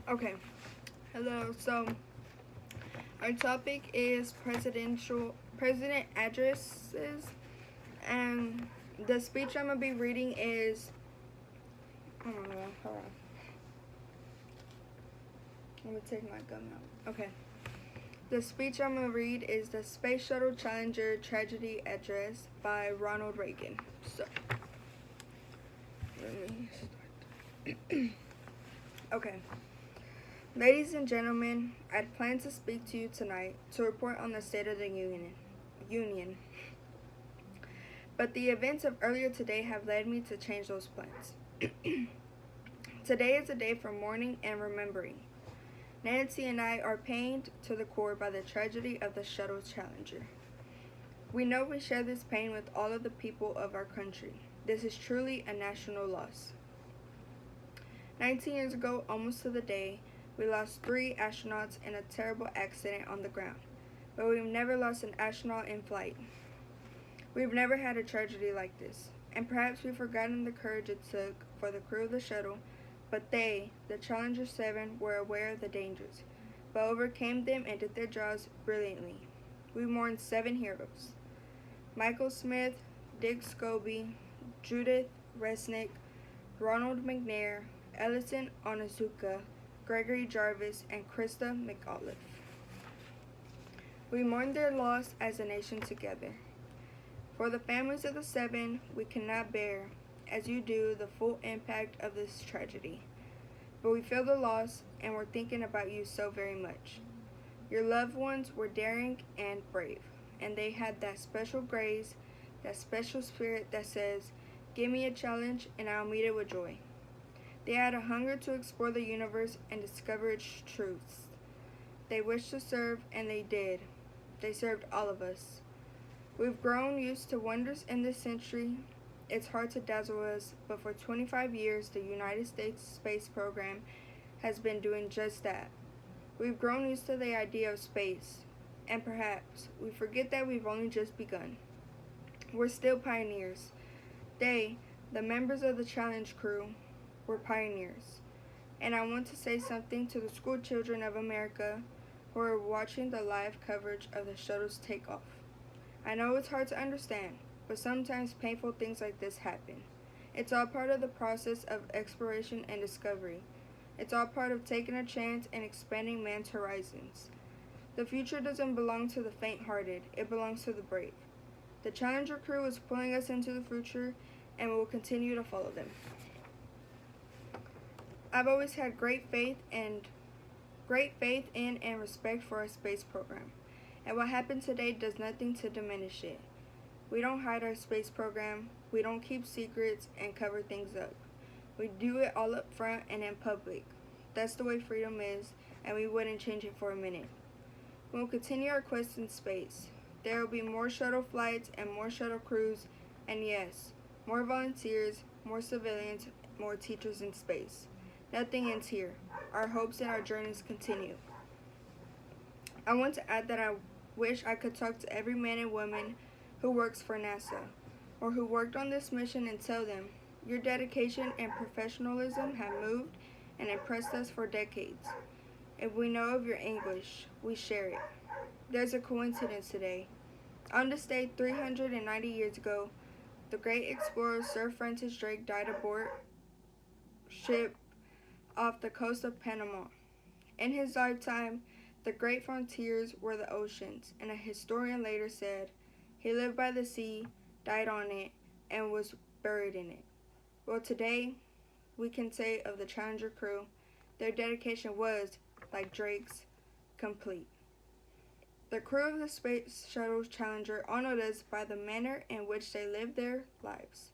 Okay. Hello. So our topic is president addresses, and the speech I'm gonna be reading is. Oh my god. Hold on. Let me take my gum out. Okay. The speech I'm gonna read is the Space Shuttle Challenger Tragedy Address by Ronald Reagan. So let me start. Okay. Ladies and gentlemen, I'd planned to speak to you tonight to report on the State of the Union. But the events of earlier today have led me to change those plans. Today is a day for mourning and remembering. Nancy and I are pained to the core by the tragedy of the Shuttle Challenger. We know we share this pain with all of the people of our country. This is truly a national loss. 19 years ago, almost to the day, we lost 3 astronauts in a terrible accident on the ground, but we've never lost an astronaut in flight. We've never had a tragedy like this, and perhaps we've forgotten the courage it took for the crew of the shuttle, but they, the Challenger 7, were aware of the dangers, but overcame them and did their jobs brilliantly. We mourn 7 heroes: Michael Smith, Dick Scobie, Judith Resnick, Ronald McNair, Ellison Onizuka, Gregory Jarvis, and Krista McAuliffe. We mourn their loss as a nation together. For the families of the 7, we cannot bear, as you do, the full impact of this tragedy. But we feel the loss, and we're thinking about you so very much. Your loved ones were daring and brave, and they had that special grace, that special spirit that says, "Give me a challenge, and I'll meet it with joy." They had a hunger to explore the universe and discover its truths. They wished to serve, and they did. They served all of us. We've grown used to wonders in this century. It's hard to dazzle us, but for 25 years, the United States space program has been doing just that. We've grown used to the idea of space, and perhaps we forget that we've only just begun. We're still pioneers. They, the members of the Challenge crew, were pioneers. And I want to say something to the school children of America who are watching the live coverage of the shuttle's takeoff. I know it's hard to understand, but sometimes painful things like this happen. It's all part of the process of exploration and discovery. It's all part of taking a chance and expanding man's horizons. The future doesn't belong to the faint-hearted, it belongs to the brave. The Challenger crew is pulling us into the future, and we will continue to follow them. I've always had great faith in and respect for our space program, and what happened today does nothing to diminish it. We don't hide our space program, we don't keep secrets and cover things up. We do it all up front and in public. That's the way freedom is, and we wouldn't change it for a minute. We'll continue our quest in space. There will be more shuttle flights and more shuttle crews, and yes, more volunteers, more civilians, more teachers in space. Nothing ends here. Our hopes and our journeys continue. I want to add that I wish I could talk to every man and woman who works for NASA or who worked on this mission and tell them, your dedication and professionalism have moved and impressed us for decades. If we know of your English, we share it. There's a coincidence today. On this day 390 years ago, the great explorer Sir Francis Drake died aboard ship off the coast of Panama. In his lifetime, the great frontiers were the oceans, and a historian later said, he lived by the sea, died on it, and was buried in it. Well, today, we can say of the Challenger crew, their dedication was, like Drake's, complete. The crew of the Space Shuttle Challenger honored us by the manner in which they lived their lives.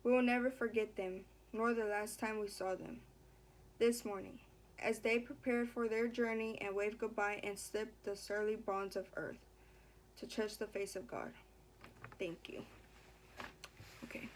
We will never forget them, nor the last time we saw them. This morning, as they prepared for their journey and waved goodbye and slipped the surly bonds of earth to touch the face of God. Thank you. Okay.